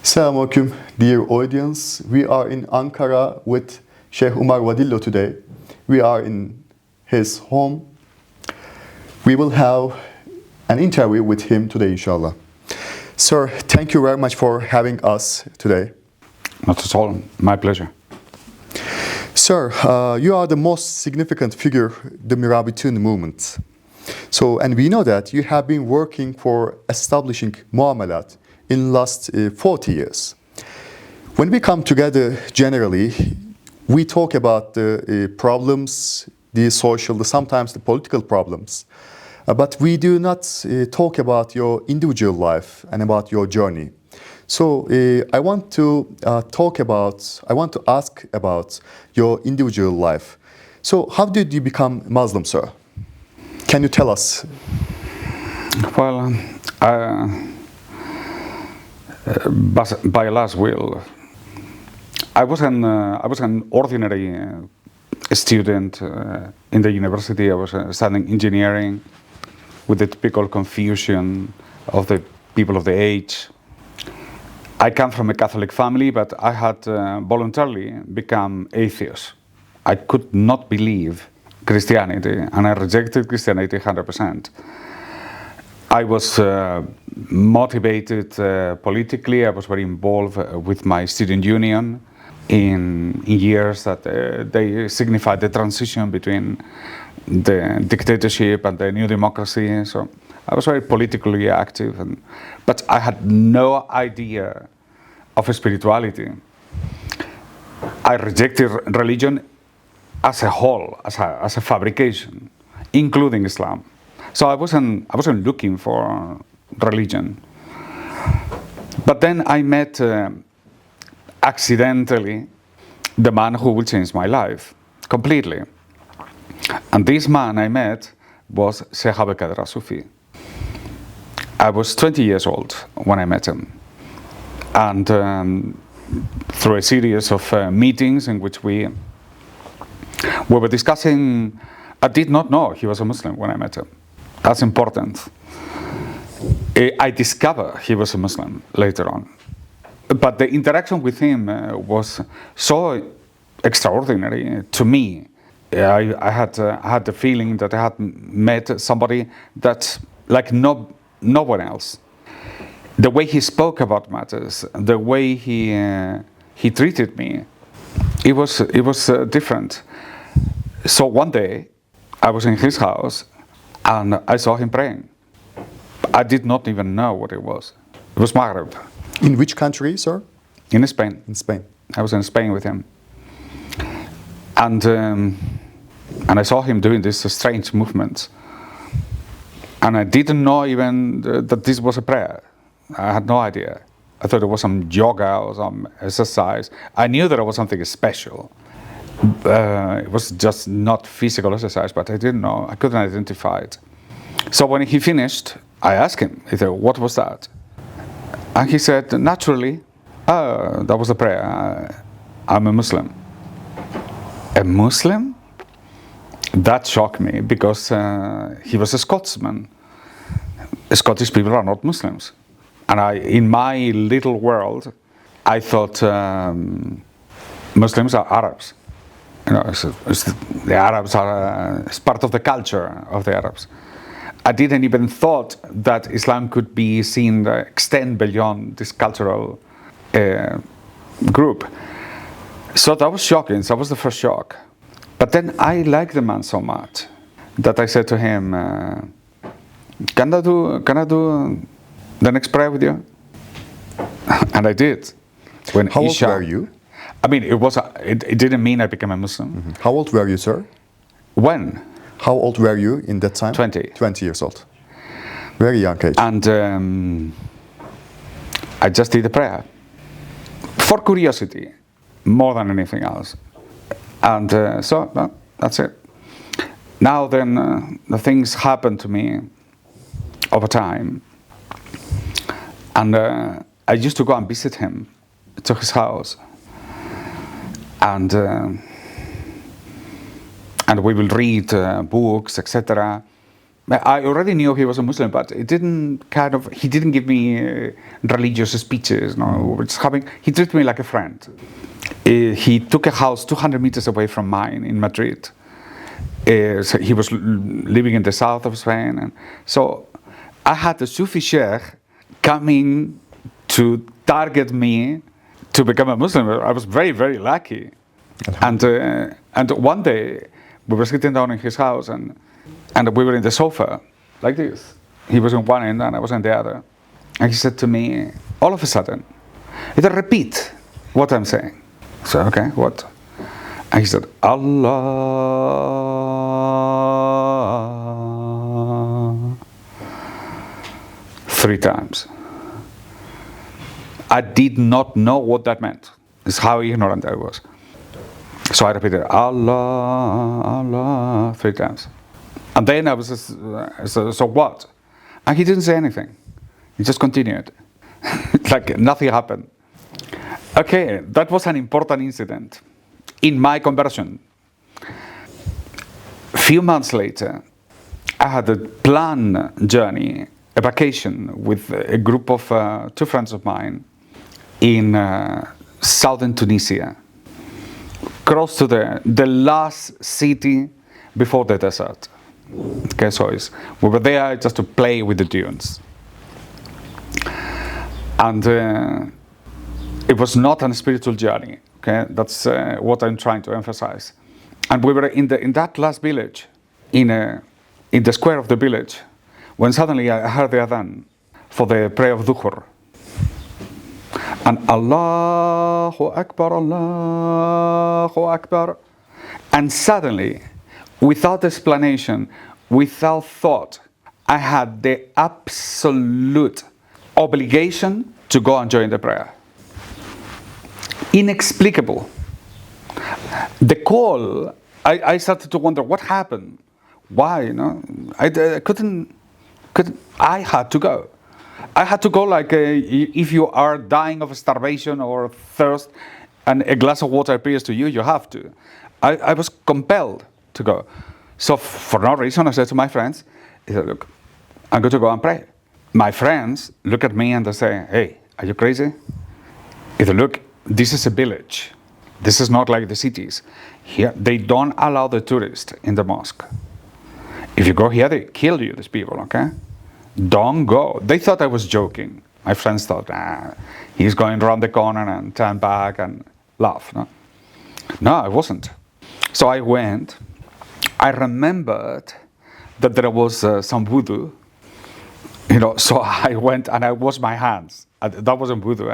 Assalamualaikum, dear audience. We are in Ankara with Şeyh Umar Vadillo today. We are in his home. We will have an interview with him today, inshallah. Sir, thank you very much for having us today. Not at all. My pleasure. Sir, you are the most significant figure the Mirabitun movement. And we know that you have been working for establishing muamalat in last 40 years. When we come together generally, we talk about the problems, the social, sometimes the political problems, but we do not talk about your individual life and about your journey. I want to ask about your individual life. So how did you become Muslim, sir? Can you tell us? Well, by Allah's will, I was an ordinary student in the university. I was studying engineering with the typical confusion of the people of the age. I come from a Catholic family, but I had voluntarily become atheist. I could not believe Christianity, and I rejected Christianity 100%. I was motivated politically. I was very involved with my student union in years that they signified the transition between the dictatorship and the new democracy. So I was very politically active, but I had no idea of spirituality. I rejected religion as a whole, as a fabrication, including Islam. So I wasn't looking for religion. But then I met accidentally the man who will change my life completely. And this man I met was Şeyh Sufi. I was 20 years old when I met him. And through a series of meetings in which we were discussing, I did not know he was a Muslim when I met him. That's important. I discovered he was a Muslim later on. But the interaction with him was so extraordinary to me. I had the feeling that I had met somebody that, like no one else. The way he spoke about matters, the way he treated me, it was different. So one day, I was in his house, and I saw him praying. I did not even know what it was. It was Maghreb. In which country, sir? In Spain. In Spain. I was in Spain with him. And I saw him doing this strange movement. And I didn't know even that this was a prayer. I had no idea. I thought it was some yoga or some exercise. I knew that it was something special. It was just not physical exercise, but I didn't know. I couldn't identify it. So when he finished, I asked him, he said, "What was that?" And he said, naturally, that was a prayer. I'm a Muslim. A Muslim? That shocked me because he was a Scotsman. Scottish people are not Muslims. And in my little world, I thought Muslims are Arabs. You know, the Arabs are it's part of the culture of the Arabs. I didn't even thought that Islam could be seen extend beyond this cultural group. So that was shocking. That was the first shock. But then I liked the man so much that I said to him, "Can I do the next prayer with you?" And I did. How old were you? I mean, it didn't mean I became a Muslim. Mm-hmm. How old were you, sir? When? How old were you in that time? 20. 20 years old. Very young age. And I just did the prayer. For curiosity, more than anything else. And that's it. Now then, the things happened to me over time. And I used to go and visit him to his house. And we will read books, etc. I already knew he was a Muslim, but he didn't give me religious speeches. No, he treated me like a friend. He took a house 200 meters away from mine in Madrid. So he was living in the south of Spain, and so I had a Sufi Sheikh coming to target me to become a Muslim. I was very, very lucky. And one day we were sitting down in his house, and we were in the sofa like this. He was on one end and I was on the other. And he said to me, all of a sudden, he said, repeat what I'm saying. So, okay, what? And he said, Allah. 3 times. I did not know what that meant. It's how ignorant I was. So I repeated, Allah, Allah, 3 times. And then I was just, so what? And he didn't say anything. He just continued. Like nothing happened. Okay, that was an important incident in my conversion. A few months later, I had a planned journey, a vacation with a group of 2 friends of mine in southern Tunisia, close to the last city before the desert. Okay, so we were there just to play with the dunes. And it was not a spiritual journey. Okay, that's what I'm trying to emphasize. And we were in that last village, in the square of the village, when suddenly I heard the adhan for the prayer of Dhuhr. And Allahu Akbar, Allahu Akbar. And suddenly, without explanation, without thought, I had the absolute obligation to go and join the prayer. Inexplicable. The call, I started to wonder what happened. Why? You know, I couldn't. I had to go. I had to go like if you are dying of starvation or thirst, and a glass of water appears to you, you have to. I was compelled to go. So for no reason, I said to my friends, I said, look, I'm going to go and pray. My friends look at me and they say, hey, are you crazy? I said, look, this is a village. This is not like the cities. Here, they don't allow the tourists in the mosque. If you go here, they kill you, these people, okay? Don't go. They thought I was joking. My friends thought, he's going around the corner and turn back and laugh. No, I wasn't. So I went. I remembered that there was some wudu. You know, so I went and I washed my hands. That wasn't wudu.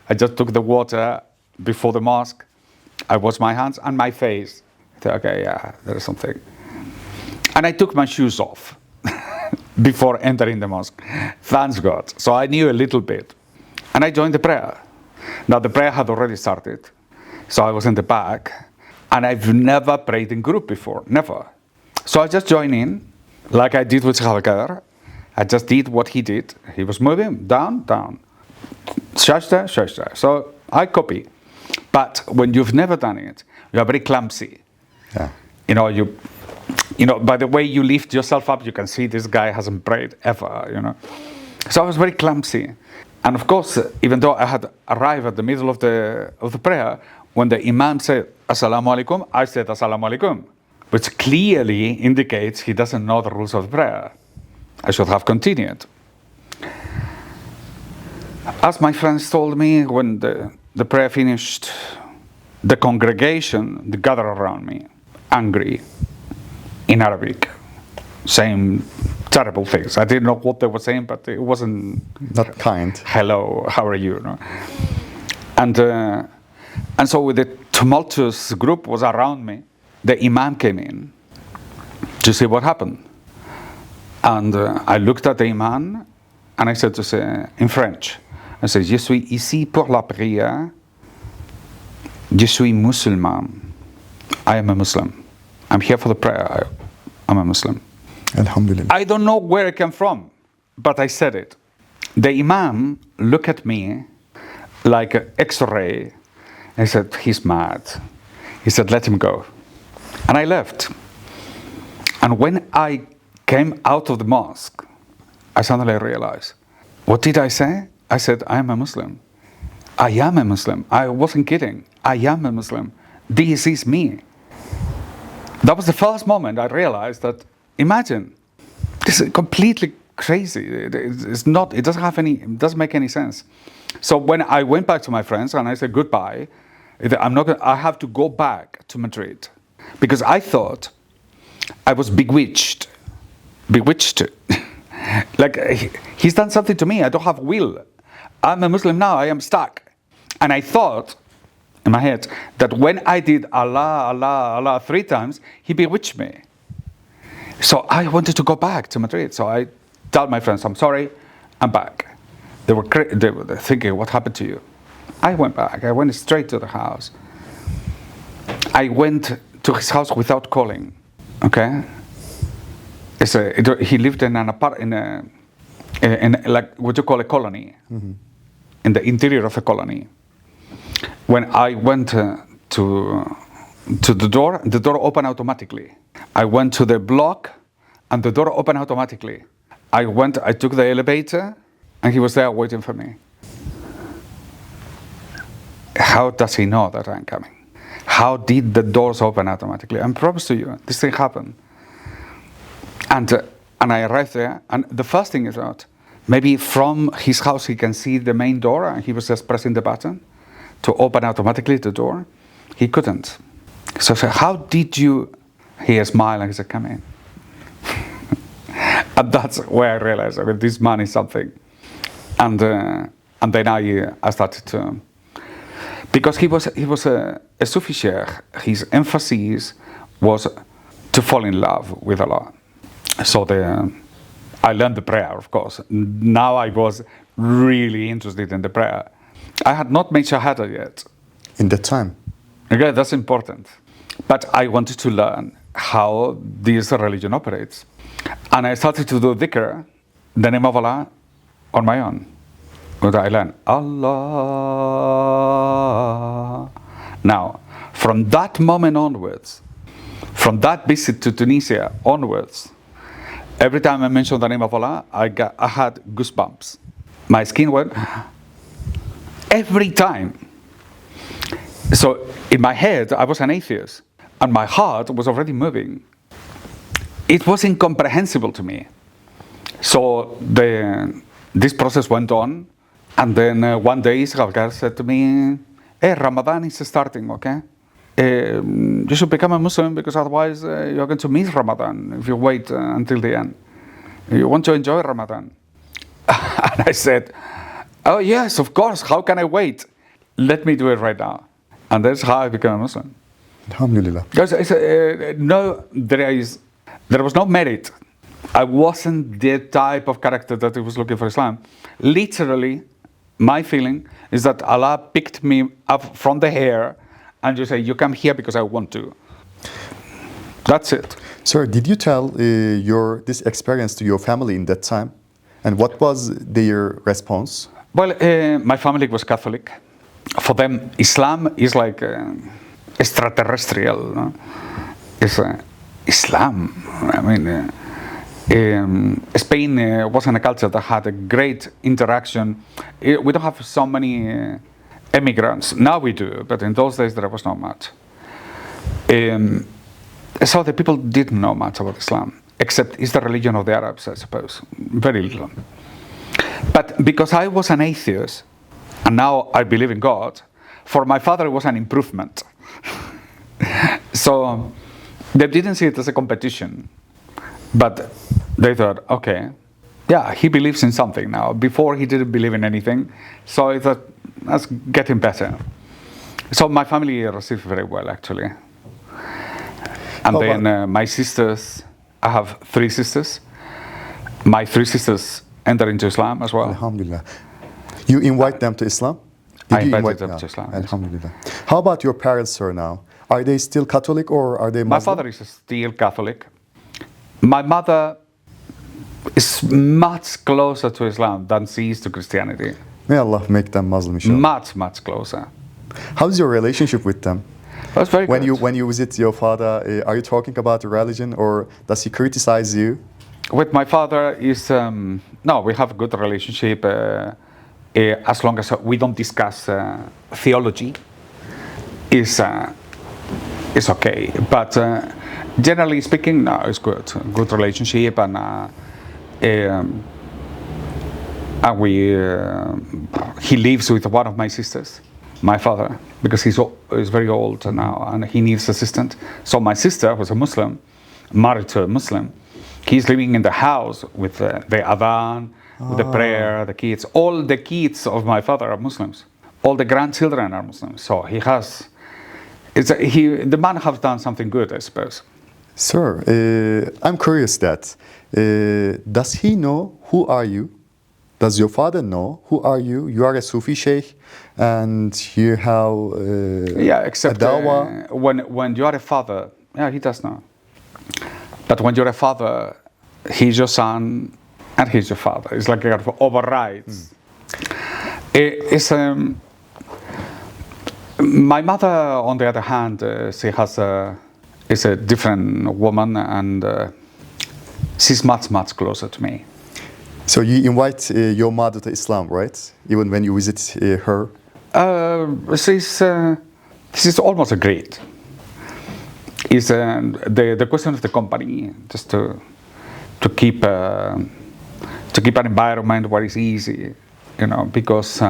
I just took the water before the mosque. I washed my hands and my face. I thought, okay, yeah, there is something. And I took my shoes off before entering the mosque. Thanks God. So I knew a little bit. And I joined the prayer. Now the prayer had already started. So I was in the back. And I've never prayed in group before. Never. So I just joined in, like I did with Sheikh Al-Qadr. I just did what he did. He was moving down, down. Shashta, shashta. So I copy. But when you've never done it, you are very clumsy. Yeah. You know, by the way you lift yourself up, you can see this guy hasn't prayed ever, you know. So I was very clumsy. And of course, even though I had arrived at the middle of the prayer, when the Imam said, Assalamu alaikum, I said Assalamu alaikum, which clearly indicates he doesn't know the rules of prayer. I should have continued. As my friends told me, when the prayer finished, the congregation gathered around me, angry, in Arabic, saying terrible things. I didn't know what they were saying, but it wasn't not kind. Hello, how are you? No? And so with the tumultuous group was around me, the Imam came in to see what happened. And I looked at the Imam and I said to say in French, I said, je suis ici pour la prière. Je suis musulman. I am a Muslim. I'm here for the prayer. I'm a Muslim. Alhamdulillah. I don't know where it came from, but I said it. The Imam looked at me like an X-ray. I said, he's mad. He said, let him go. And I left. And when I came out of the mosque, I suddenly realized, what did I say? I said, I am a Muslim. I am a Muslim. I wasn't kidding. I am a Muslim. This is me. That was the first moment I realized that, imagine, this is completely crazy. It's not, it doesn't make any sense. So when I went back to my friends and I said goodbye, I have to go back to Madrid because I thought I was bewitched. Like he's done something to me. I don't have will. I'm a Muslim now. I am stuck. And I thought in my head that when I did Allah, Allah, Allah 3 times, he bewitched me. So I wanted to go back to Madrid. So I told my friends, I'm sorry, I'm back. They were thinking, what happened to you? I went back. I went straight to the house. I went to his house without calling. Okay? He lived in an apartment, in like what you call a colony, in the interior of a colony. When I went to the door opened automatically. I went to the block, and the door opened automatically. I took the elevator, and he was there waiting for me. How does he know that I'm coming? How did the doors open automatically? I promise to you, this thing happened. And I arrived there, and the first thing is that maybe from his house he can see the main door, and he was just pressing the button to open automatically the door. He couldn't. So I said, how did you? He smiled and he said, come in. And that's where I realized, okay, this man is something. And then I started to, because he was a Sufi Sheikh. His emphasis was to fall in love with Allah. So I learned the prayer, of course. Now I was really interested in the prayer. I had not made Shahada yet. In that time? Okay, that's important. But I wanted to learn how this religion operates. And I started to do dhikr, the name of Allah, on my own. But I learned Allah. Now, from that moment onwards, from that visit to Tunisia onwards, every time I mentioned the name of Allah, I had goosebumps. My skin went, every time. So in my head, I was an atheist, and my heart was already moving. It was incomprehensible to me. So this process went on, and then one day Israel said to me, hey, Ramadan is starting, okay? You should become a Muslim because otherwise you're going to miss Ramadan if you wait until the end. You want to enjoy Ramadan. And I said, oh yes, of course, how can I wait? Let me do it right now. And that's how I became a Muslim. Alhamdulillah. There was no merit. I wasn't the type of character that was looking for Islam. Literally, my feeling is that Allah picked me up from the hair and just say, you come here because I want to. That's it. Sir, did you tell this experience to your family in that time? And what was their response? Well, my family was Catholic. For them, Islam is like extraterrestrial. No? It's Islam. I mean, Spain wasn't a culture that had a great interaction. We don't have so many immigrants. Now we do, but in those days there was not much. So the people didn't know much about Islam, except it's the religion of the Arabs, I suppose. Very little. But because I was an atheist, and now I believe in God, for my father it was an improvement. So they didn't see it as a competition, but they thought, okay, yeah, he believes in something now. Before he didn't believe in anything, so I thought, let's get him better. So my family received very well, actually. And then my sisters, I have 3 sisters. My 3 sisters entered into Islam as well. Alhamdulillah. You invite them to Islam? I invited them to Islam. Alhamdulillah. How about your parents, sir, now? Are they still Catholic or are they Muslim? My father is still Catholic. My mother is much closer to Islam than she is to Christianity. May Allah make them Muslim, inshallah. Much, much closer. How's your relationship with them? That's very good. When you visit your father, are you talking about religion or does he criticize you? with my father is no, we have a good relationship as long as we don't discuss theology. Is okay, but generally speaking, no, it's good relationship, and we he lives with one of my sisters, my father, because he's very old now and he needs assistance. So my sister was a Muslim, married to a Muslim. He's living in the house with the adhan, with the prayer, the kids. All the kids of my father are Muslims. All the grandchildren are Muslims. So he has. The man has done something good, I suppose. Sir, I'm curious that does he know who are you? Does your father know who are you? You are a Sufi Sheikh, and you have except a dawah. When you are a father, he does know. But when you're a father, he's your son and he's your father. It's like a overrides. My mother, on the other hand, she is a different woman, and she's much closer to me. So you invite your mother to Islam, right? Even when you visit her? She's almost agreed. Is the question of the company, just to keep an environment where it's easy, because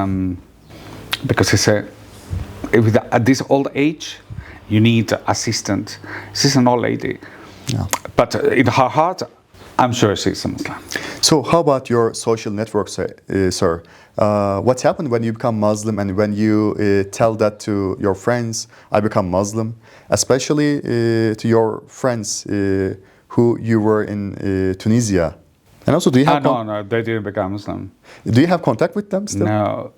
it's at this old age, you need assistant. She's an old lady, but in her heart, I'm sure she's a Muslim. So how about your social networks, sir? What happened when you become Muslim and when you tell that to your friends, I become Muslim, especially to your friends who you were in Tunisia? And also, do you have no, they didn't become Muslim. Do you have contact with them still? No,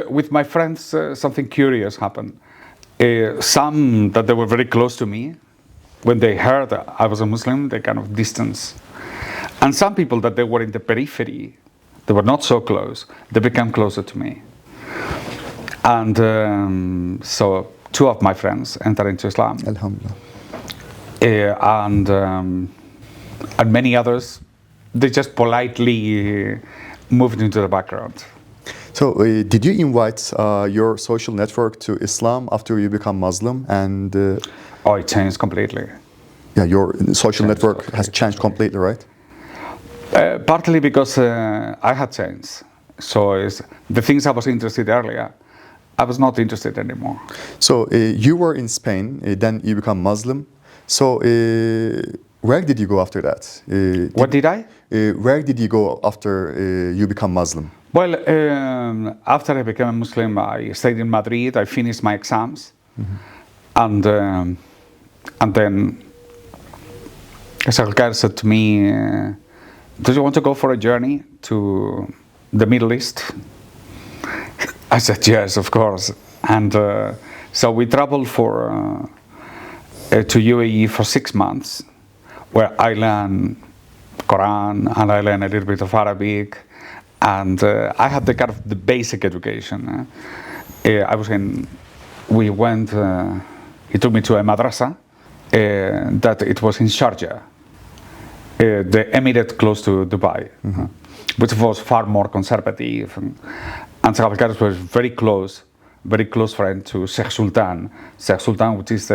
with my friends, something curious happened. Some that they were very close to me, when they heard that I was a Muslim, they kind of distanced. And some people that they were in the periphery, they were not so close, they became closer to me. And so 2 of my friends entered into Islam. Alhamdulillah. And many others, they just politely moved into the background. So did you invite your social network to Islam after you become Muslim? And it changed completely. Yeah, your social network has changed completely, right? Partly because I had changed. So the things I was interested in earlier, I was not interested anymore. So you were in Spain, then you become Muslim. So where did you go after that? What did I? Where did you go after you become Muslim? Well, after I became a Muslim, I stayed in Madrid. I finished my exams, and then Salgar said to me, "Do you want to go for a journey to the Middle East?" I said, "Yes, of course." And so we traveled to UAE for 6 months, where I learned Quran and I learned a little bit of Arabic, and I had the basic education. He took me to a madrasa that it was in Sharjah, the emirate close to Dubai, which was far more conservative. And Salgar was very close friend to Sheikh Sultan, which is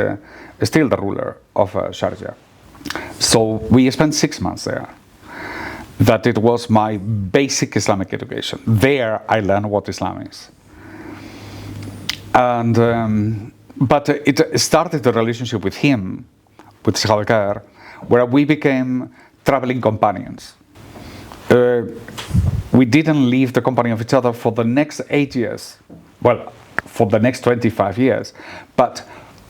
still the ruler of Sharjah. So we spent 6 months there. That it was my basic Islamic education. There I learned what Islam is. And but it started a relationship with him, with Salgar, where we became traveling companions. We didn't leave the company of each other for the next 8 years. Well, for the next 25 years. But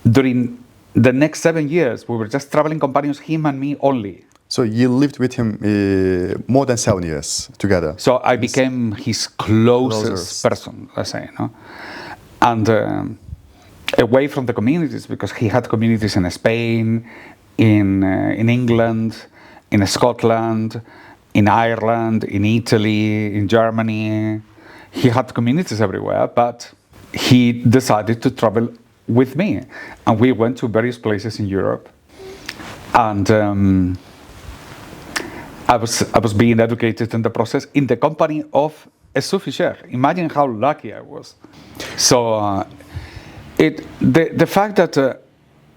during the next 7 years, we were just traveling companions, him and me only. So you lived with him more than 7 years together. So I became his closest person, let's say, no? And away from the communities, because he had communities in Spain, in England, in Scotland, in Ireland, in Italy, in Germany. He had communities everywhere, but he decided to travel with me. And we went to various places in Europe. And I was being educated in the process in the company of a Sufi Sheikh. Imagine how lucky I was. So the fact that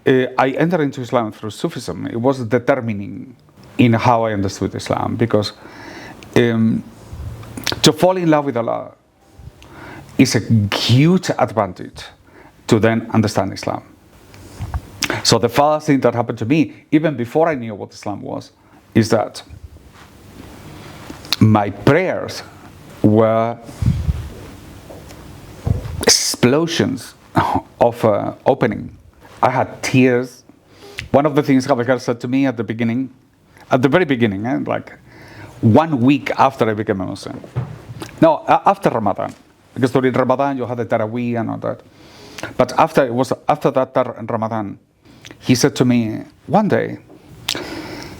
I entered into Islam through Sufism, it was determining in how I understood Islam, because to fall in love with Allah is a huge advantage to then understand Islam. So the first thing that happened to me, even before I knew what Islam was, is that my prayers were explosions of opening. I had tears. One of the things Rabbi said to me at the very beginning, like 1 week after I became a Muslim. No, after Ramadan. Because during Ramadan you had the Taraweeh and all that. But after that Ramadan, he said to me one day,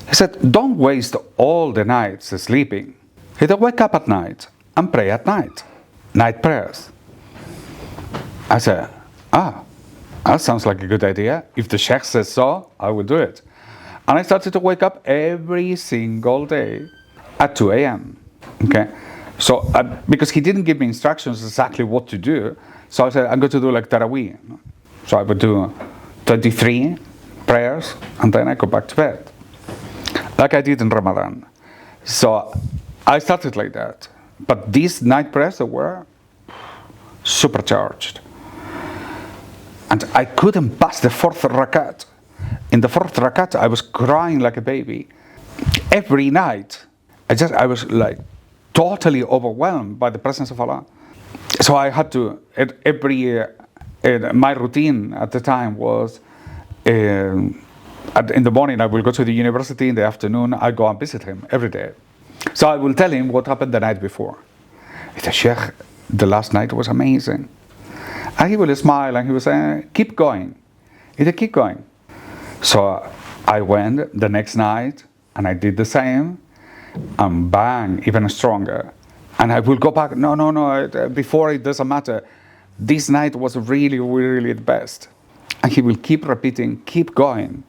he said, don't waste all the nights sleeping. He said, wake up at night and pray at night. Night prayers. I said, that sounds like a good idea. If the Sheikh says so, I will do it. And I started to wake up every single day at 2 a.m. Okay? So, because he didn't give me instructions exactly what to do, so I said, I'm going to do like Taraweeh. So I would do 23 prayers, and then I go back to bed. Like I did in Ramadan. So I started like that. But these night prayers were supercharged. And I couldn't pass the fourth rakat. In the fourth rakat, I was crying like a baby. Every night, I was like totally overwhelmed by the presence of Allah. So I had to, my routine at the time was, in the morning I will go to the university, in the afternoon I go and visit him every day. So I will tell him what happened the night before. He said, Sheikh, the last night was amazing. And he will smile and he will say, keep going. He said, keep going. So I went the next night and I did the same, and bang, even stronger. And I will go back, no, before it doesn't matter. This night was really, really the best. And he will keep repeating, keep going,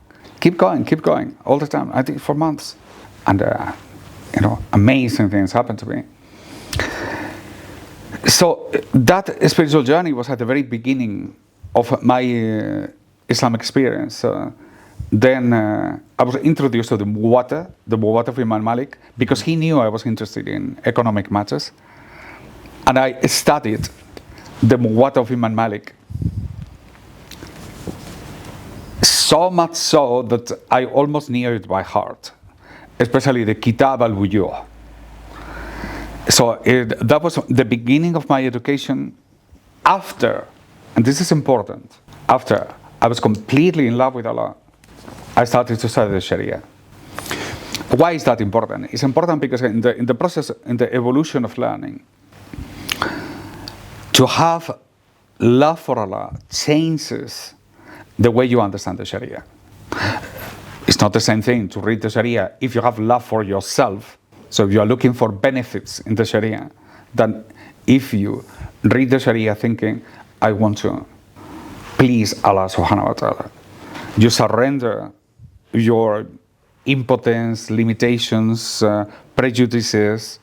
all the time. I think for months. And, amazing things happened to me. So that spiritual journey was at the very beginning of my Islamic experience. Then I was introduced to the Muwatta of Imam Malik, because he knew I was interested in economic matters. And I studied the Muwatta of Imam Malik. So much so that I almost knew it by heart, especially the Kitab al-Wujuh. So that was the beginning of my education after, and this is important, after I was completely in love with Allah, I started to study the Sharia. Why is that important? It's important because in the process, in the evolution of learning, to have love for Allah changes the way you understand the Sharia. It's not the same thing to read the Sharia if you have love for yourself. So if you are looking for benefits in the Sharia, than if you read the Sharia thinking, I want to please Allah subhanahu wa ta'ala. You surrender your impotence, limitations, prejudices,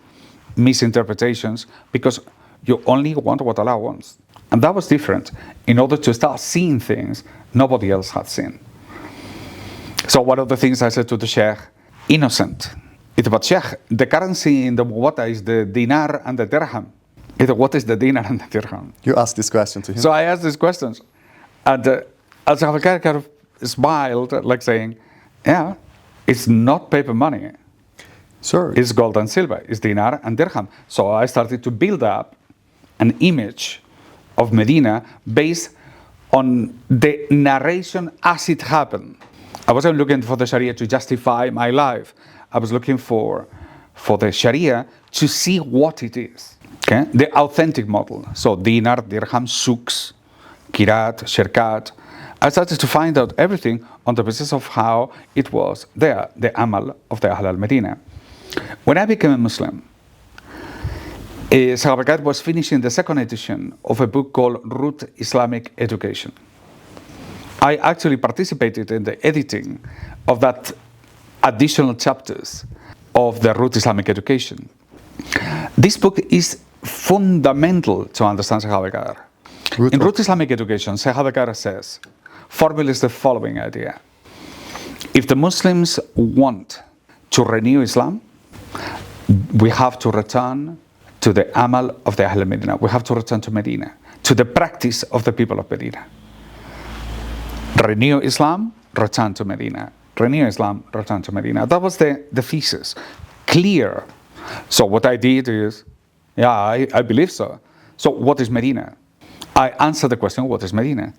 misinterpretations, because you only want what Allah wants. And that was different, in order to start seeing things nobody else had seen. So one of the things I said to the Sheikh, innocent. It was, Sheikh, the currency in the Muwatta is the dinar and the dirham. He said, what is the dinar and the dirham? You asked this question to him? So I asked these questions. And Al-Zakir kind of smiled, like saying, yeah, it's not paper money. Sure. It's gold and silver. It's dinar and dirham. So I started to build up an image of Medina based on the narration as it happened. I wasn't looking for the Sharia to justify my life. I was looking for the Sharia to see what it is. Okay? The authentic model. So dinar, dirham, souks, kirat, sherkat. I started to find out everything on the basis of how it was there, the amal of the Ahl al-Medina. When I became a Muslim, Sahabakat was finishing the second edition of a book called Root Islamic Education. I actually participated in the editing of that additional chapters. of the root Islamic education. This book is fundamental to understand Şeyh Abdülkadir. In root Islamic education, Şeyh Abdülkadir says, formulates the following idea. If the Muslims want to renew Islam, we have to return to the amal of the Ahl al-Medina. We have to return to Medina, to the practice of the people of Medina. Renew Islam, return to Medina. Renew Islam, return to Medina. That was the thesis. Clear. So what I did is, I believe so. So what is Medina? I answered the question, what is Medina?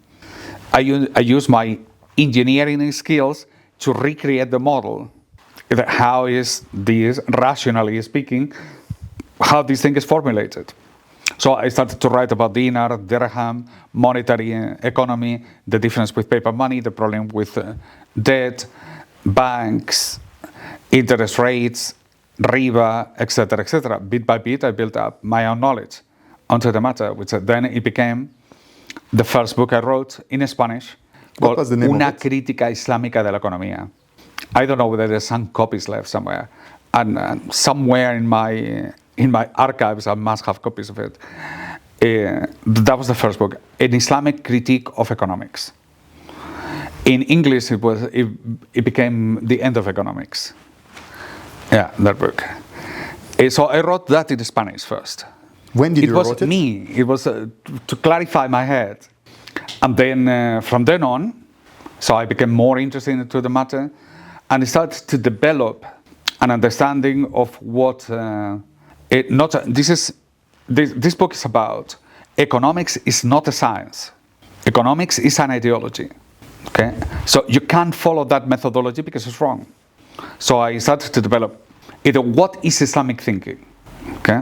I use my engineering skills to recreate the model. How is this, rationally speaking, how this thing is formulated? So I started to write about dinar, dirham, monetary economy, the difference with paper money, the problem with debt, banks, interest rates, riba, etc., etc. Bit by bit, I built up my own knowledge onto the matter, which then it became the first book I wrote in Spanish, called Una crítica islámica de la economía. I don't know whether there's some copies left somewhere, and somewhere in my archives I must have copies of it. That was the first book, an Islamic critique of economics. In English, it became The End of Economics. Yeah, that book. So I wrote that in Spanish first. When did you write it? It was me. It was to clarify my head. And then from then on, so I became more interested into the matter, and I started to develop an understanding of what this book is about. Economics is not a science. Economics is an ideology. Okay, so you can't follow that methodology because it's wrong. So I started to develop either what is Islamic thinking. Okay,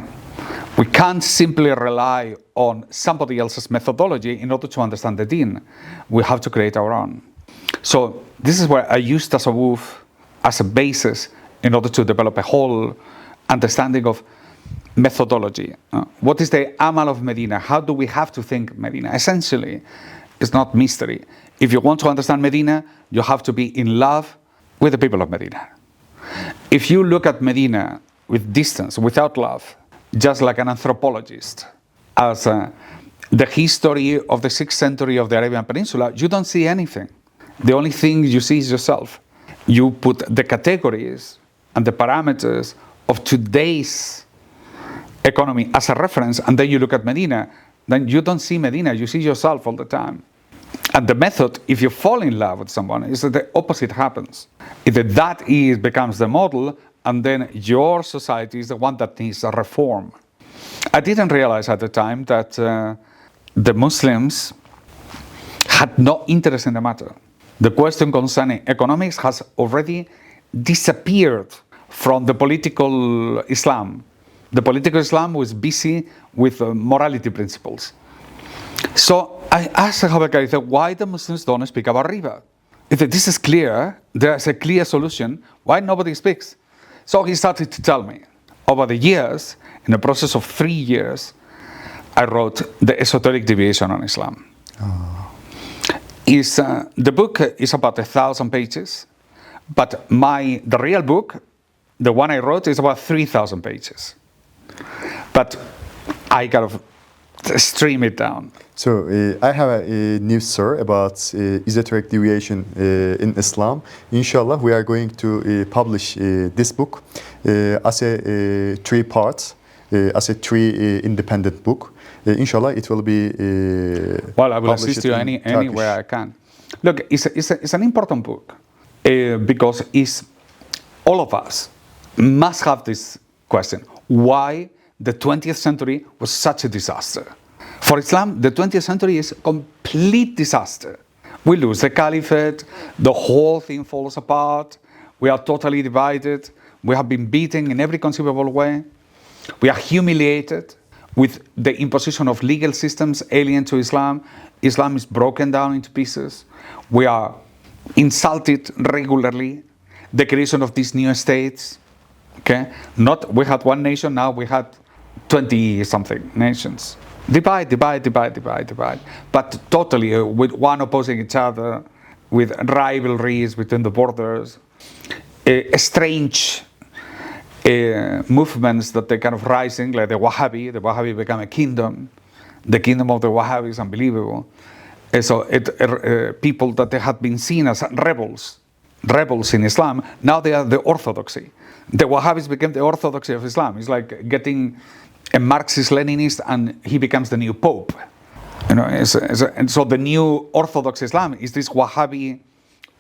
we can't simply rely on somebody else's methodology in order to understand the deen. We have to create our own. So this is where I use tasawwuf as a basis in order to develop a whole understanding of methodology. What is the amal of Medina? How do we have to think Medina? Essentially, it's not mystery. If you want to understand Medina, you have to be in love with the people of Medina. If you look at Medina with distance, without love, just like an anthropologist, as the history of the 6th century of the Arabian Peninsula, you don't see anything. The only thing you see is yourself. You put the categories and the parameters of today's economy as a reference, and then you look at Medina, then you don't see Medina, you see yourself all the time. And the method, if you fall in love with someone, is that the opposite happens. Either that becomes the model, and then your society is the one that needs a reform. I didn't realize at the time that the Muslims had no interest in the matter. The question concerning economics has already disappeared from the political Islam. The political Islam was busy with morality principles. So I asked Abdülkadir, why the Muslims don't speak about riba? If this is clear, there's a clear solution, why nobody speaks? So he started to tell me. Over the years, in the process of 3 years, I wrote The Esoteric Deviation on Islam. The book is about 1,000 pages, but the real book, the one I wrote, is about 3,000 pages. But I kind of stream it down. So I have a news, sir, about esoteric deviation in Islam. Inshallah, we are going to publish this book as a 3 parts, as a 3 independent book. Inshallah, it will be. Well, I will assist you anywhere I can. Look, it's an important book because all of us must have this question: why the 20th century was such a disaster? For Islam, the 20th century is a complete disaster. We lose the caliphate, the whole thing falls apart, we are totally divided, we have been beaten in every conceivable way, we are humiliated with the imposition of legal systems alien to Islam. Islam is broken down into pieces. We are insulted regularly. The creation of these new states. Okay, we had one nation, now we had 20-something nations. Divide. But totally with one opposing each other, with rivalries between the borders, a strange movements that they kind of rising, like the Wahhabi became a kingdom. The kingdom of the Wahhabi is unbelievable. So people that they had been seen as rebels in Islam, now they are the orthodoxy. The Wahhabis became the orthodoxy of Islam. It's like getting a Marxist-Leninist and he becomes the new pope. You know, and so the new orthodox Islam is this Wahhabi,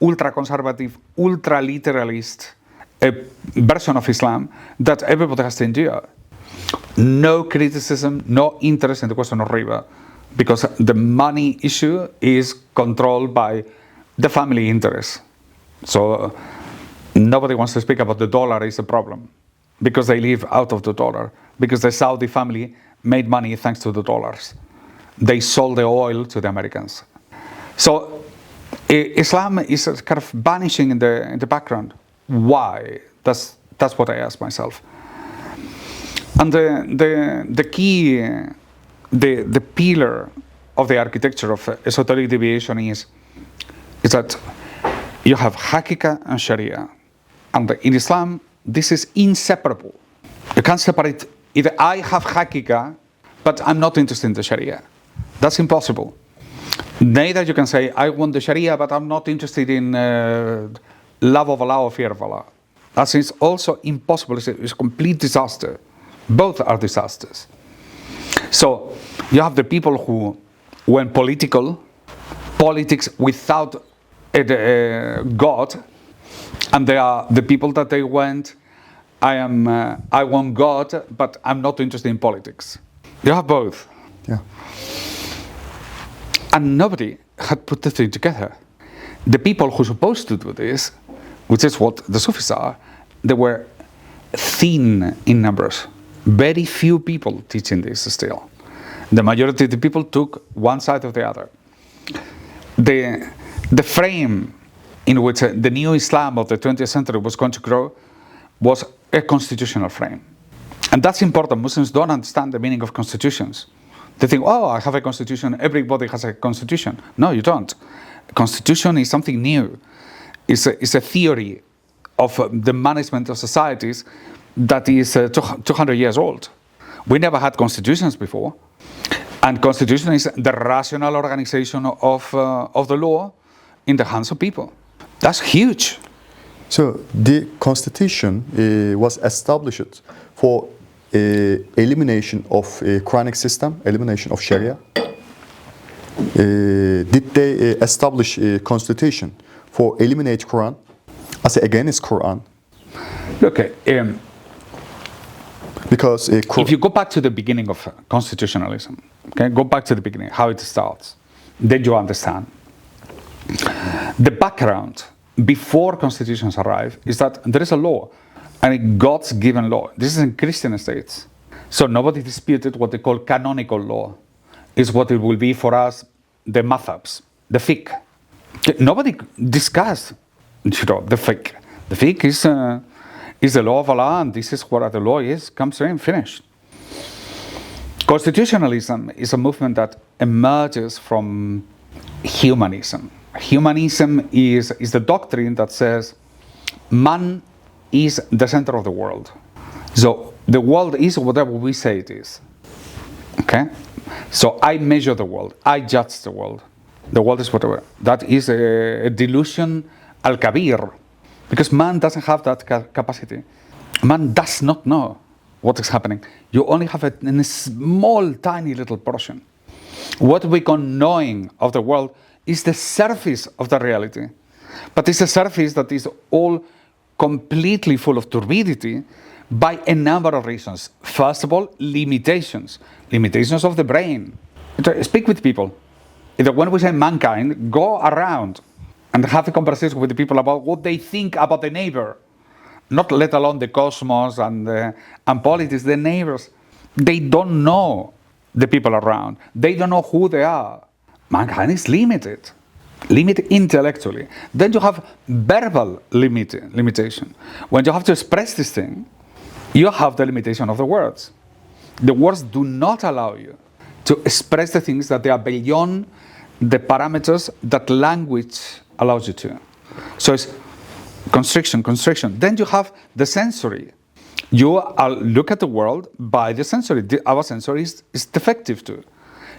ultra-conservative, ultra-literalist version of Islam that everybody has to endure. No criticism, no interest in the question of riba, because the money issue is controlled by the family interest. So nobody wants to speak about the dollar is a problem, because they live out of the dollar, because the Saudi family made money thanks to the dollars. They sold the oil to the Americans. So Islam is kind of vanishing in the background. Why? That's what I ask myself. And the key, the pillar of the architecture of esoteric deviation is that you have Hakika and Sharia. And in Islam, this is inseparable. You can't separate either I have Hakika, but I'm not interested in the Sharia. That's impossible. Neither you can say, I want the Sharia, but I'm not interested in love of Allah or fear of Allah. That is also impossible. It's a complete disaster. Both are disasters. So you have the people who went politics without God, and they are the people that they went, I want God, but I'm not interested in politics. You have both. Yeah. And nobody had put the three together. The people who are supposed to do this, which is what the Sufis are, they were thin in numbers. Very few people teaching this still. The majority of the people took one side or the other. The frame in which the new Islam of the 20th century was going to grow was a constitutional frame. And that's important. Muslims don't understand the meaning of constitutions. They think, oh, I have a constitution, everybody has a constitution. No, you don't. A constitution is something new. It's a theory of the management of societies that is 200 years old. We never had constitutions before. And constitution is the rational organization of the law in the hands of people. That's huge. So the constitution was established for elimination of Quranic system, elimination of Sharia. Did they establish a constitution for eliminate Quran? I say again, it's Quran. Okay. Because if you go back to the beginning of constitutionalism, okay, go back to the beginning, how it starts, then you understand. The background before constitutions arrive is that there is a law, and a God's given law. This is in Christian states. So nobody disputed what they call canonical law. Is what it will be for us, the madhabs, the fiqh. Nobody discussed, the fiqh. The fiqh is the law of Allah, and this is what the law is, comes in, finished. Constitutionalism is a movement that emerges from humanism. Humanism is the doctrine that says man is the center of the world. So the world is whatever we say it is. Okay? So I measure the world. I judge the world. The world is whatever. That is a delusion al-kabir. Because man doesn't have that capacity. Man does not know what is happening. You only have it in a small, tiny little portion. What we call knowing of the world is the surface of the reality. But it's a surface that is all completely full of turbidity by a number of reasons. First of all, limitations. Limitations of the brain. Speak with people. When we say mankind, go around and have a conversation with the people about what they think about the neighbor. Not let alone the cosmos and politics, the neighbors. They don't know the people around. They don't know who they are. Mankind is limited intellectually. Then you have verbal limitation. When you have to express this thing, you have the limitation of the words. The words do not allow you to express the things that they are beyond the parameters that language allows you to. So it's constriction. Then you have the sensory. You look at the world by the sensory. Our sensory is defective too.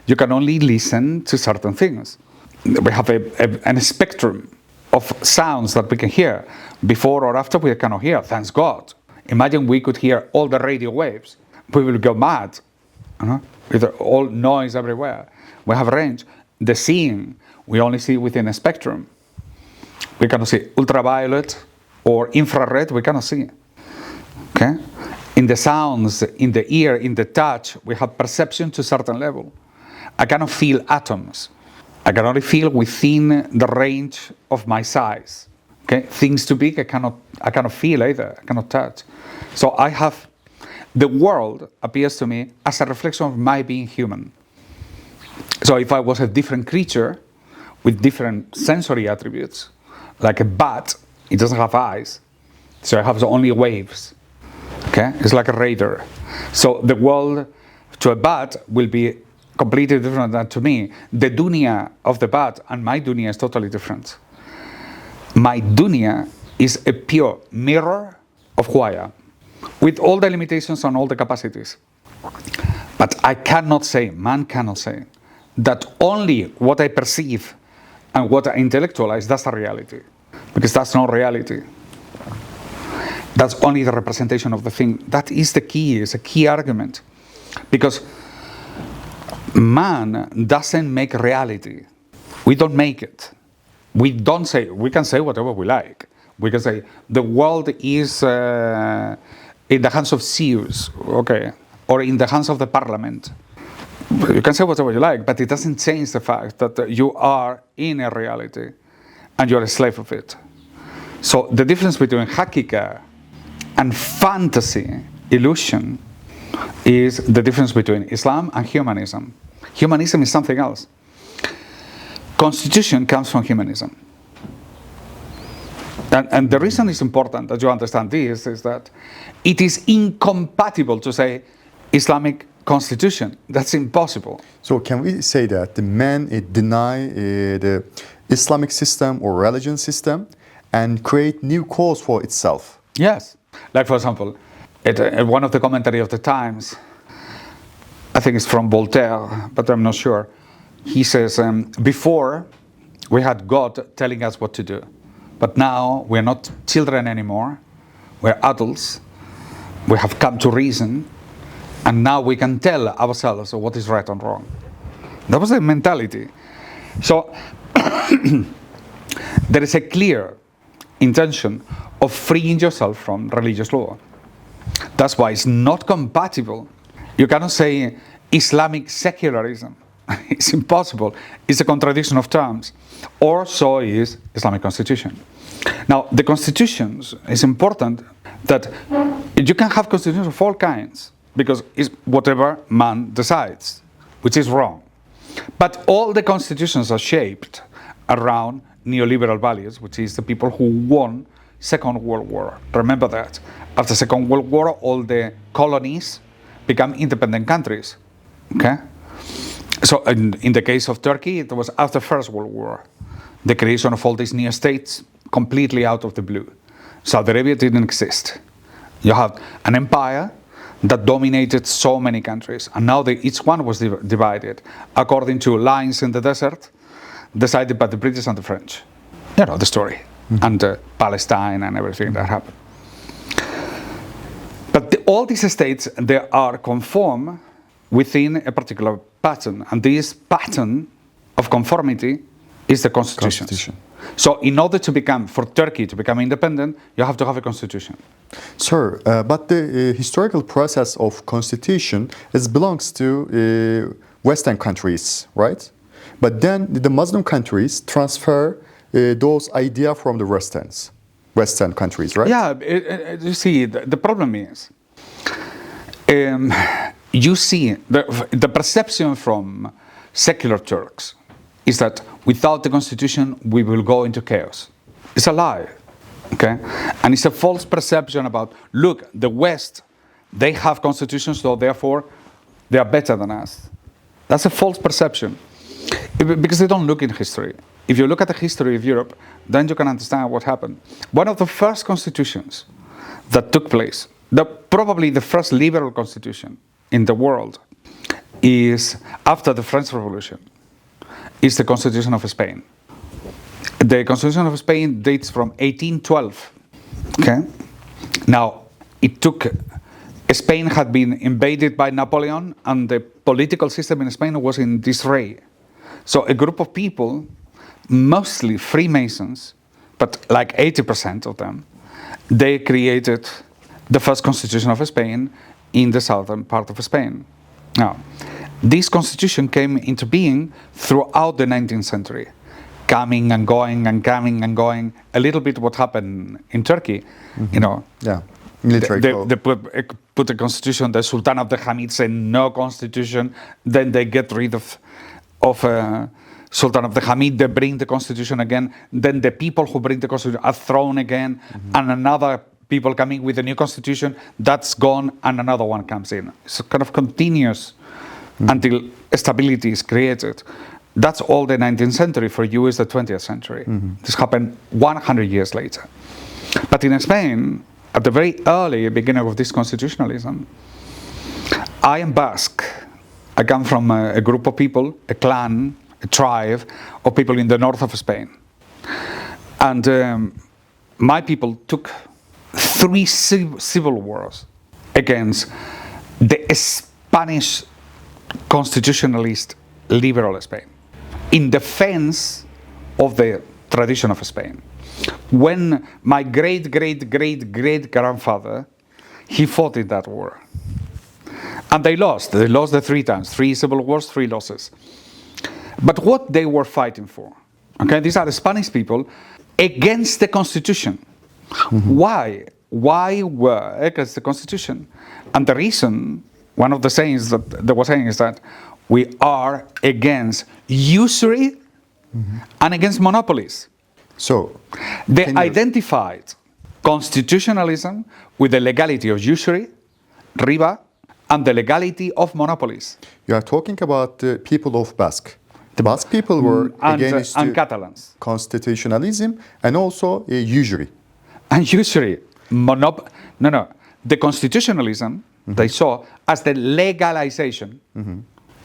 You can only listen to certain things. We have a spectrum of sounds that we can hear. Before or after, we cannot hear, thanks God. Imagine we could hear all the radio waves. We will go mad, with all noise everywhere. We have range. The seeing, we only see within a spectrum. We cannot see ultraviolet or infrared, we cannot see. Okay? In the sounds, in the ear, in the touch, we have perception to a certain level. I cannot feel atoms. I can only feel within the range of my size. Okay? Things too big, I cannot feel either. I cannot touch. So the world appears to me as a reflection of my being human. So if I was a different creature with different sensory attributes, like a bat, it doesn't have eyes, so I have only waves. Okay, it's like a radar. So the world to a bat will be completely different than to me. The dunya of the bat and my dunya is totally different. My dunya is a pure mirror of who I am, with all the limitations and all the capacities. But I cannot say, man cannot say, that only what I perceive and what I intellectualize, that's a reality. Because that's not reality. That's only the representation of the thing. That is the key, it's a key argument. Because man doesn't make reality. We don't make it. We can say whatever we like. We can say the world is in the hands of Zeus, okay, or in the hands of the parliament. You can say whatever you like, but it doesn't change the fact that you are in a reality and you're a slave of it. So the difference between hakika and fantasy, illusion, is the difference between Islam and humanism. Humanism is something else. Constitution comes from humanism. And the reason it's important that you understand this is that it is incompatible to say Islamic constitution. That's impossible. So can we say that the man deny the Islamic system or religion system and create new cause for itself? Yes. Like, for example, one of the commentary of the Times, I think it's from Voltaire, but I'm not sure. He says, before we had God telling us what to do, but now we're not children anymore, we're adults, we have come to reason, and now we can tell ourselves what is right and wrong. That was the mentality. So there is a clear intention of freeing yourself from religious law. That's why it's not compatible. You cannot say Islamic secularism. It's impossible. It's a contradiction of terms. Or so is Islamic constitution. Now, the constitutions, it's important that you can have constitutions of all kinds, because it's whatever man decides, which is wrong. But all the constitutions are shaped around neoliberal values, which is the people who won Second World War. Remember that. After Second World War, all the colonies become independent countries. Okay? So in the case of Turkey, it was after First World War. The creation of all these new states completely out of the blue. Saudi Arabia didn't exist. You have an empire that dominated so many countries, and now each one was divided according to lines in the desert decided by the British and the French. You know the story. Mm-hmm. And Palestine and everything that happened. But all these states, they are conform within a particular pattern, and this pattern of conformity is the constitution. So in order for Turkey to become independent, you have to have a constitution. Sir, but the historical process of constitution belongs to Western countries, right? But then the Muslim countries transfer those ideas from the Western countries, right? Yeah, you see, the problem is, you see, the perception from secular Turks is that without the constitution, we will go into chaos. It's a lie, okay? And it's a false perception about, look, the West, they have constitutions, so therefore they are better than us. That's a false perception, because they don't look in history. If you look at the history of Europe, then you can understand what happened. One of the first constitutions that took place probably the first liberal constitution in the world is, after the French Revolution, is the Constitution of Spain. The Constitution of Spain dates from 1812. Okay? Now, Spain had been invaded by Napoleon, and the political system in Spain was in disarray. So a group of people, mostly Freemasons, but like 80% of them, they created the first constitution of Spain in the southern part of Spain. Now, this constitution came into being throughout the 19th century, coming and going and coming and going. A little bit what happened in Turkey, you know. Yeah, military code. They put a constitution, the Sultan of the Hamid said no constitution, then they get rid of Sultan of the Hamid, they bring the constitution again, then the people who bring the constitution are thrown again, and another people coming with a new constitution, that's gone, and another one comes in. It's kind of continuous until stability is created. That's all the 19th century. For you is the 20th century. This happened 100 years later. But in Spain, at the very early beginning of this constitutionalism, I am Basque. I come from a group of people, a clan, a tribe of people in the north of Spain. And my people took 3 civil wars against the Spanish constitutionalist liberal Spain in defense of the tradition of Spain. When my great-great-great-great-grandfather, he fought in that war. And they lost the 3 times, 3 civil wars, 3 losses. But what they were fighting for, okay, these are the Spanish people against the constitution. Why? Why were against the constitution? And the reason, one of the sayings that they were saying is that we are against usury and against monopolies. So, they identified constitutionalism with the legality of usury, riba, and the legality of monopolies. You are talking about the people of Basque. The Basque people were against Catalans. Constitutionalism and also usury. And usury. The constitutionalism they saw as the legalization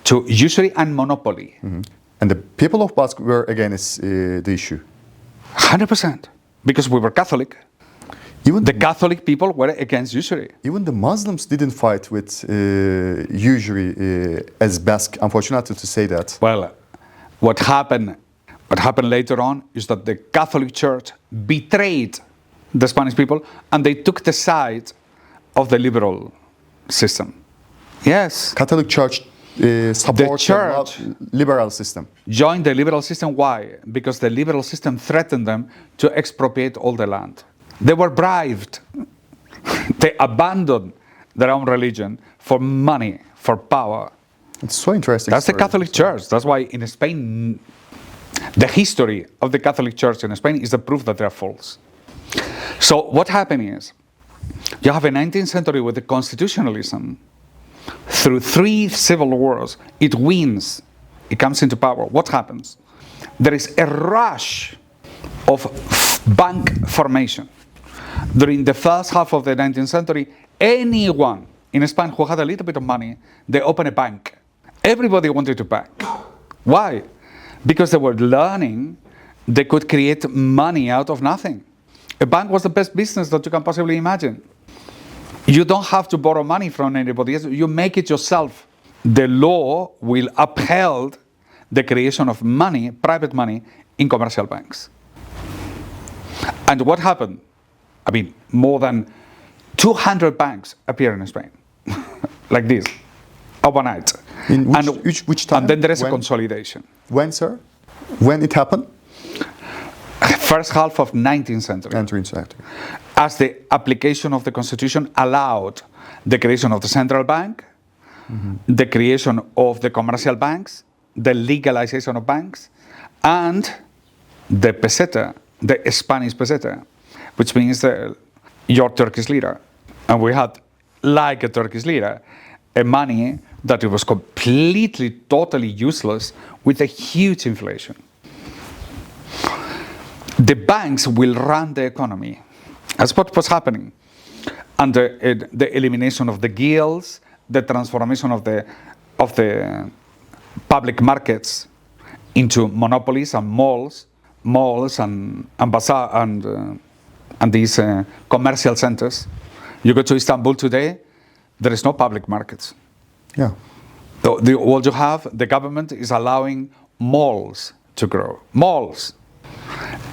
to usury and monopoly. And the people of Basque were against the issue. 100%. Because we were Catholic. Even the Catholic people were against usury. Even the Muslims didn't fight with usury as Basque, unfortunately to say that. Well, what happened later on is that the Catholic Church betrayed the Spanish people and they took the side of the liberal system. Yes. Catholic Church supports the liberal system. Joined the liberal system. Why? Because the liberal system threatened them to expropriate all the land. They were bribed. They abandoned their own religion for money, for power. It's so interesting. That's the Catholic Church. That's why in Spain, the history of the Catholic Church in Spain is the proof that they're false. So what happened is, you have a 19th century with the constitutionalism. Through 3 civil wars, it wins. It comes into power. What happens? There is a rush of bank formation. During the first half of the 19th century, anyone in Spain who had a little bit of money, they opened a bank. Everybody wanted to bank. Why? Because they were learning they could create money out of nothing. A bank was the best business that you can possibly imagine. You don't have to borrow money from anybody else. You make it yourself. The law will uphold the creation of money, private money, in commercial banks. And what happened? I mean, more than 200 banks appear in Spain, like this, overnight. In which time? And then there is a consolidation. When, sir? When it happened? First half of 19th century. 19th century. As the application of the Constitution allowed the creation of the central bank, the creation of the commercial banks, the legalization of banks, and the peseta, the Spanish peseta, which means your Turkish lira. And we had, like a Turkish lira, a money that it was completely, totally useless with a huge inflation. The banks will run the economy. That's what was happening. and the elimination of the guilds, the transformation of the public markets into monopolies and malls and bazaar and these commercial centers. You go to Istanbul today, there is no public markets. Yeah. What you have, the government is allowing malls to grow. Malls.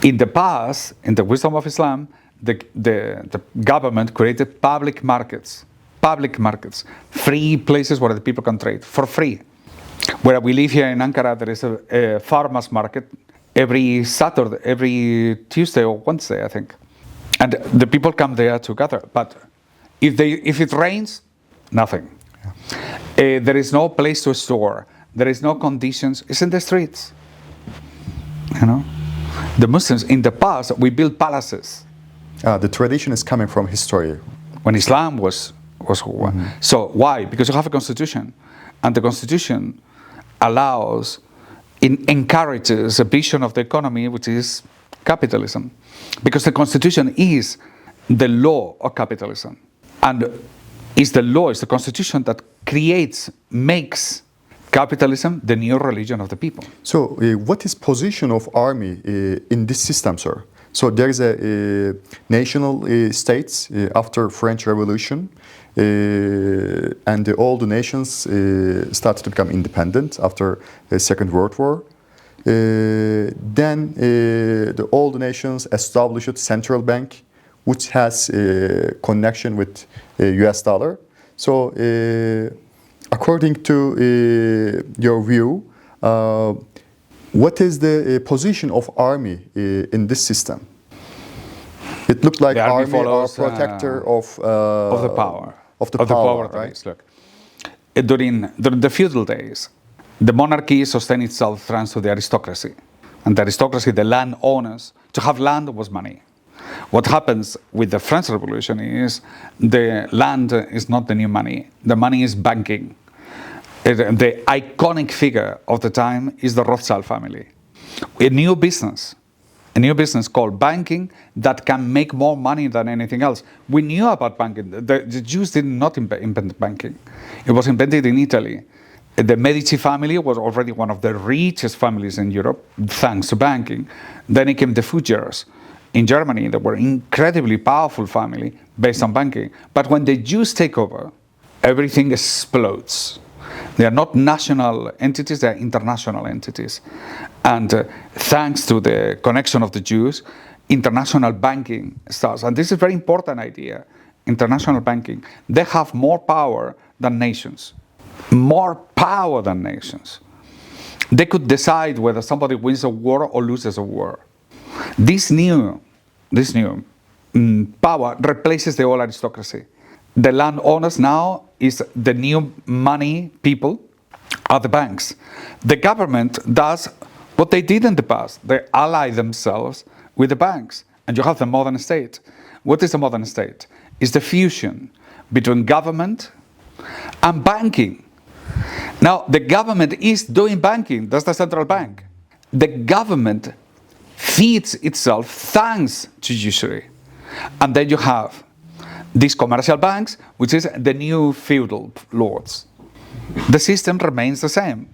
In the past, in the wisdom of Islam, the government created public markets, free places where the people can trade for free. Where we live here in Ankara, there is a farmers market every Saturday, every Tuesday or Wednesday, I think. And the people come there to gather. But if it rains, nothing. Yeah. There is no place to store. There is no conditions. It's in the streets. You know, the Muslims in the past, we built palaces. The tradition is coming from history. When Islam was So why? Because you have a constitution, and the constitution encourages a vision of the economy which is capitalism, because the constitution is the law of capitalism, and it's the constitution that makes capitalism the new religion of the people. So what is position of army in this system, sir? So there is a national states after French Revolution, and all the nations started to become independent after the Second World War. Then all the nations established a central bank, which has a connection with US dollar. So according to your view, what is the position of army in this system? It looked like the army follows, are protector of the power. Of the power, right? Look, during the feudal days, the monarchy sustained itself thanks to the aristocracy. And the aristocracy, the landowners, to have land was money. What happens with the French Revolution is the land is not the new money. The money is banking. The iconic figure of the time is the Rothschild family. A new business called banking that can make more money than anything else. We knew about banking. The Jews did not invent banking. It was invented in Italy. The Medici family was already one of the richest families in Europe, thanks to banking. Then it came the Fuggerers. In Germany, they were an incredibly powerful family based on banking. But when the Jews take over, everything explodes. They are not national entities, they are international entities. And thanks to the connection of the Jews, international banking starts. And this is a very important idea, international banking. They have more power than nations. More power than nations. They could decide whether somebody wins a war or loses a war. This new power replaces the old aristocracy. The landowners now is the new money people are the banks. The government does what they did in the past. They ally themselves with the banks. And you have the modern state. What is the modern state? It's the fusion between government and banking. Now, the government is doing banking. That's the central bank. The government feeds itself thanks to usury. And then you have these commercial banks, which is the new feudal lords. The system remains the same.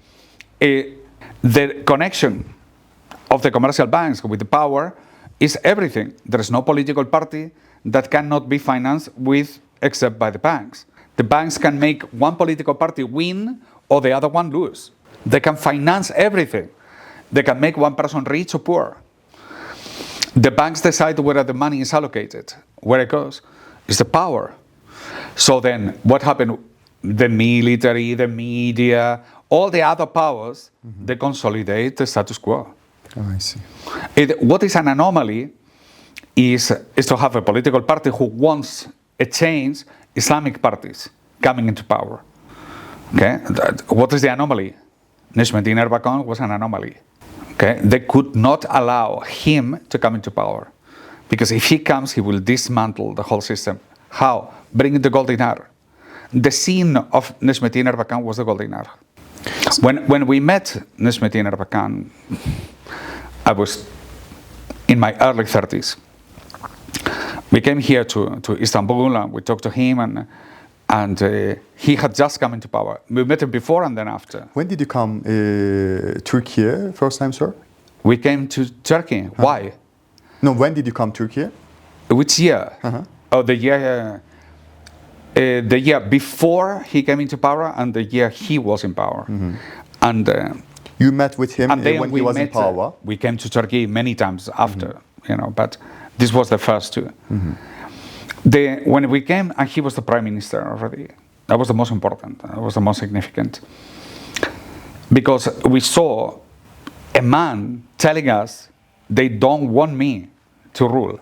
The connection of the commercial banks with the power is everything. There is no political party that cannot be financed except by the banks. The banks can make one political party win or the other one lose. They can finance everything. They can make one person rich or poor. The banks decide where the money is allocated, where it goes. It's the power. So then what happened? The military, the media, all the other powers, they consolidate the status quo. Oh, I see. What is an anomaly is to have a political party who wants a change, Islamic parties coming into power. Okay? What is the anomaly? Najmuddin Erbakan was an anomaly. Okay? They could not allow him to come into power. Because if he comes, he will dismantle the whole system. How? Bring the golden hour. The scene of Najmuddin Erbakan was the golden hour. When we met Najmuddin Erbakan, I was in my early 30s. We came here to Istanbul and we talked to him, and he had just come into power. We met him before and then after. When did you come Turkey first time, sir? We came to Turkey. Why? No, when did you come Turkey? Which year? Oh, the year before he came into power and the year he was in power. And you met with him and then when he was in power. We came to Turkey many times after, but this was the first two. When we came, and he was the prime minister already. That was the most important. That was the most significant, because we saw a man telling us they don't want me to rule.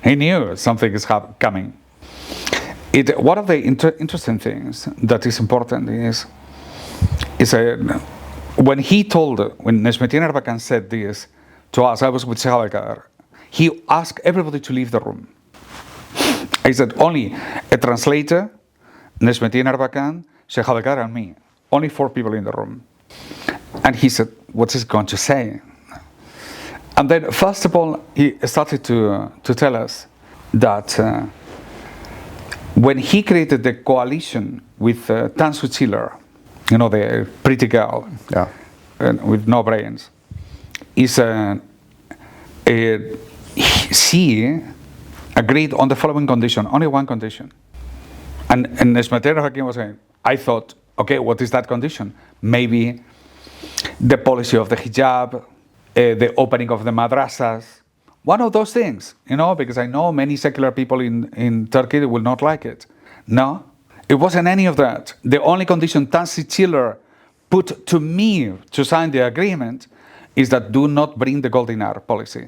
He knew something is coming. One of the interesting things that is important is when Necmettin Erbakan said this to us, I was with Şeyh Abdelkader, he asked everybody to leave the room. He said only a translator, Necmettin Erbakan, Şeyh Abdelkader and me. Only 4 people in the room. And he said, what is he going to say? And then first of all, he started to tell us that when he created the coalition with Tansu Çiller, the pretty girl with no brains, she agreed on the following condition, only one condition. And Necmettin Erbakan was saying, I thought, okay, what is that condition? Maybe the policy of the hijab, the opening of the madrasas, one of those things, because I know many secular people in Turkey will not like it. No, it wasn't any of that. The only condition Tansu Çiller put to me to sign the agreement is that do not bring the gold dinar policy.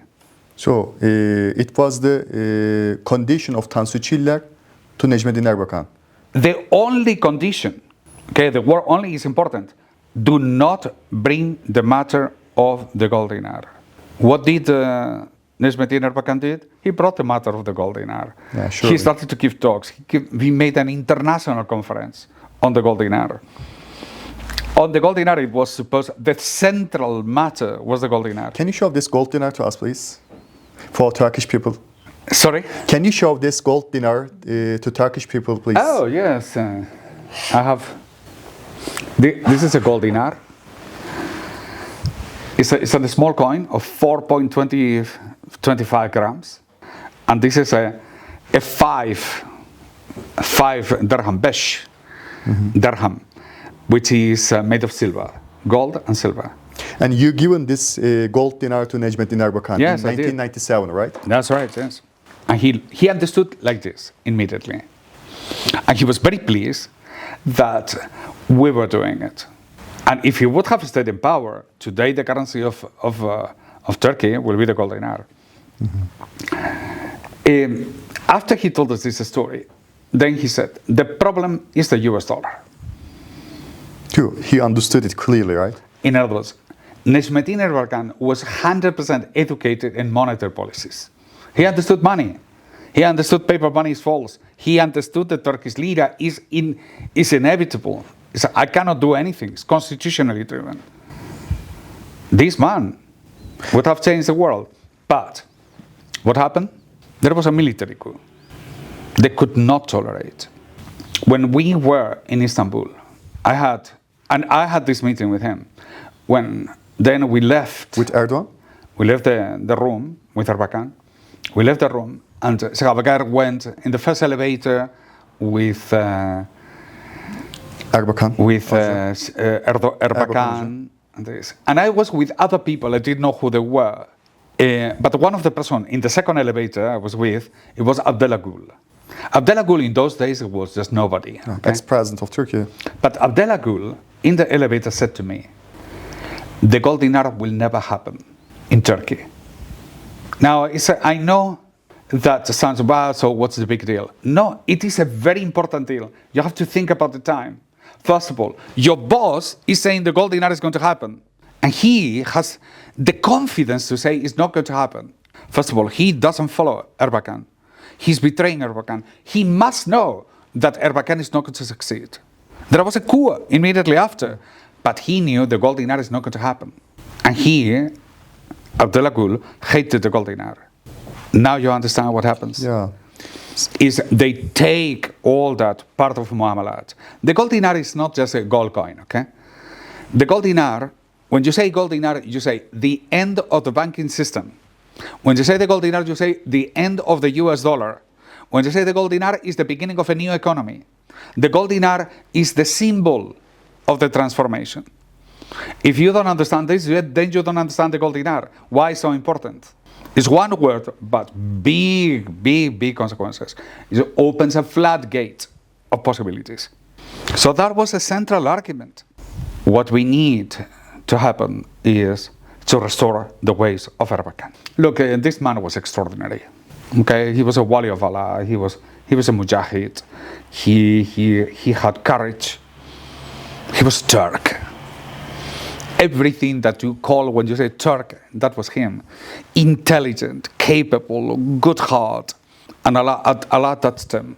So it was the condition of Tansu Çiller to Necmettin Erbakan. The only condition, the word only is important, do not bring the matter of the gold dinar. What did Necmettin Erbakan did? He brought the matter of the gold dinar. Yeah, sure. He started to give talks. He made an international conference on the gold dinar. On the gold dinar, it was supposed the central matter was the gold dinar. Can you show this gold dinar to us, please, for Turkish people? Sorry? Can you show this gold dinar to Turkish people, please? Oh yes, I have. This is a gold dinar. It's a small coin of 4.25 grams, and this is a 5 dirham besh dirham, which is made of silver, gold and silver. And you given this gold dinar to Necmettin Erbakan Yes, in 1997, right? That's right, yes. And he understood like this immediately, and he was very pleased that we were doing it. And if he would have stayed in power, today the currency of Turkey will be the gold dinar. After he told us this story, then he said, the problem is the US dollar. True. He understood it clearly, right? In other words, Necmettin Erbakan was 100% educated in monetary policies. He understood money. He understood paper money is false. He understood the Turkish lira is inevitable. I cannot do anything. It's constitutionally driven. This man would have changed the world. But what happened? There was a military coup. They could not tolerate. When we were in Istanbul, I had this meeting with him. Then we left. With Erdogan? We left the room with Erbakan. We left the room, and Şeyh Abdelkader went in the first elevator with Erbakan. Erbakan and this. And I was with other people. I didn't know who they were. But one of the person in the second elevator I was with, it was Abdullah Gül. Abdullah Gül in those days was just nobody. Okay? Ex-president of Turkey. But Abdullah Gül in the elevator said to me, the gold dinar will never happen in Turkey. Now, I know that sounds bad, so what's the big deal? No, it is a very important deal. You have to think about the time. First of all, your boss is saying the gold dinar is going to happen. And he has the confidence to say it's not going to happen. First of all, he doesn't follow Erbakan. He's betraying Erbakan. He must know that Erbakan is not going to succeed. There was a coup immediately after, but he knew the gold dinar is not going to happen. And he, Abdullah Gül, hated the gold dinar. Now you understand what happens. Yeah. Is they take all that part of muamalat. The gold dinar is not just a gold coin, okay? The gold dinar, when you say gold dinar, you say the end of the banking system. When you say the gold dinar, you say the end of the US dollar. When you say the gold dinar is the beginning of a new economy. The gold dinar is the symbol of the transformation. If you don't understand this, then you don't understand the gold dinar. Why so important? It's one word, but big consequences. It opens a floodgate of possibilities. So that was a central argument. What we need to happen is to restore the ways of Erbakan. Look, this man was extraordinary. Okay, he was a wali of Allah. He was a mujahid. He had courage. He was Turk. Everything that you call when you say Turk, that was him. Intelligent, capable, good heart, and Allah touched him.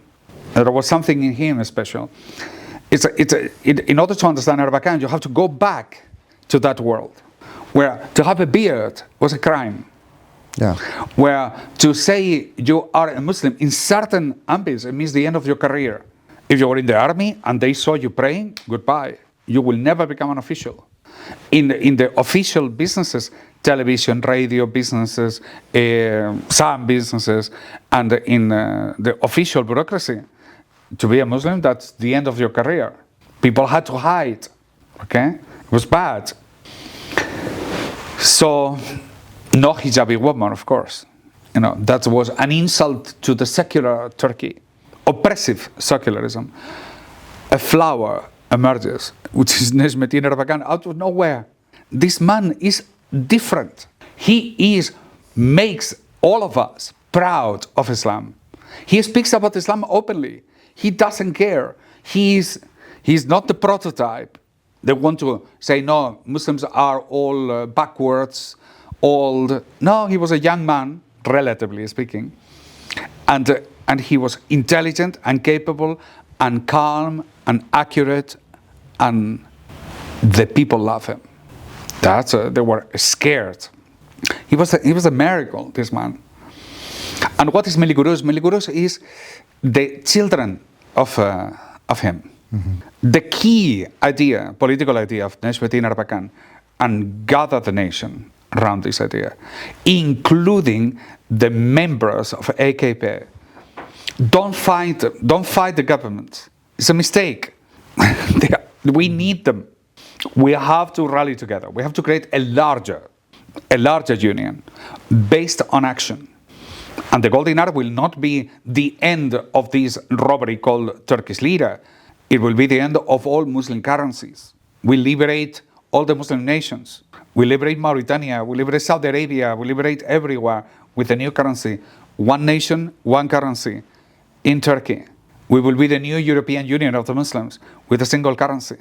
There was something in him special. In order to understand Erbakan, you have to go back to that world, where to have a beard was a crime. Yeah. Where to say you are a Muslim in certain ambits, it means the end of your career. If you were in the army and they saw you praying, goodbye. You will never become an official. In the official businesses, television, radio businesses, some businesses, and in the official bureaucracy, to be a Muslim, that's the end of your career. People had to hide, okay? It was bad. So, no hijabi woman, of course. You know, that was an insult to the secular Turkey. Oppressive secularism. A flower emerges, which is Necmettin Erbakan, out of nowhere. This man is different. He makes all of us proud of Islam. He speaks about Islam openly. He doesn't care. He's not the prototype. They want to say, no, Muslims are all backwards, old. No, he was a young man, relatively speaking. And he was intelligent and capable and calm and accurate, and the people love him. They were scared. He was a miracle, this man. And what is Meligurus? Meligurus is the children of him. Mm-hmm. The key idea, political idea of Necmettin Erbakan, and gather the nation around this idea, including the members of AKP. Don't fight the government. It's a mistake. We need them. We have to rally together. We have to create a larger union based on action. And the gold dinar will not be the end of this robbery called Turkish lira. It will be the end of all Muslim currencies. We liberate all the Muslim nations. We liberate Mauritania. We liberate Saudi Arabia. We liberate everywhere with a new currency. One nation, one currency. In Turkey, we will be the new European Union of the Muslims with a single currency.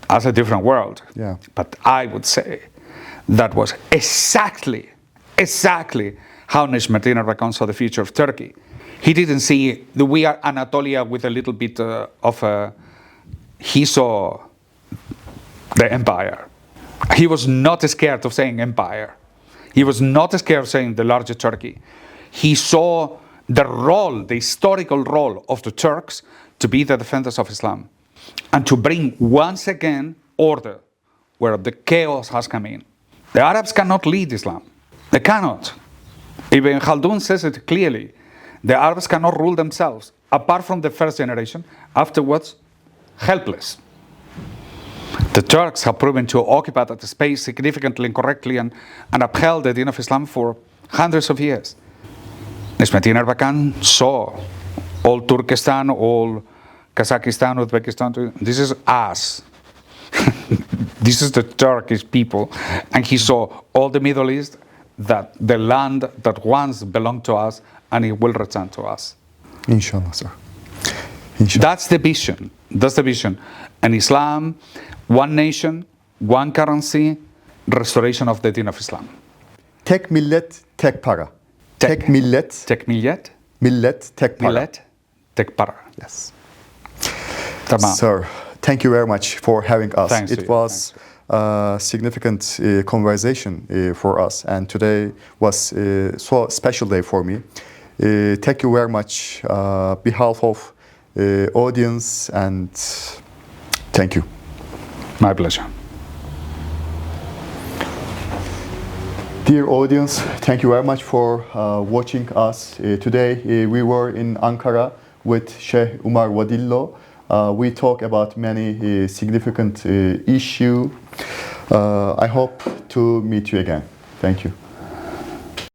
That's a different world. Yeah. But I would say that was exactly how Necmettin Erbakan saw the future of Turkey. He didn't see that we are Anatolia with a little bit he saw the empire. He was not scared of saying empire. He was not scared of saying the larger Turkey. He saw the historical role of the Turks to be the defenders of Islam and to bring once again order where the chaos has come in. The Arabs cannot lead Islam. They cannot. Ibn Khaldun says it clearly. The Arabs cannot rule themselves, apart from the first generation, afterwards, helpless. The Turks have proven to occupy that space significantly and correctly and upheld the deen of Islam for hundreds of years. Necmettin Erbakan saw all Turkestan, all Kazakhstan, Uzbekistan. This is us. This is the Turkish people. And he saw all the Middle East, that the land that once belonged to us, and it will return to us. Inshallah, sir. Inshallah. That's the vision. That's the vision. And Islam, one nation, one currency, restoration of the deen of Islam. Tek millet, tek para. Tek millet. Tek millet. Millet, tek para. Millet, tek para. Yes. Tamam. Sir, thank you very much for having us. Thanks It was significant conversation for us, and today was so special day for me. Thank you very much, behalf of audience, and thank you. My pleasure. Dear audience, thank you very much for watching us. Today we were in Ankara with Şeyh Umar Vadillo. We talk about many significant issues. I hope to meet you again. Thank you.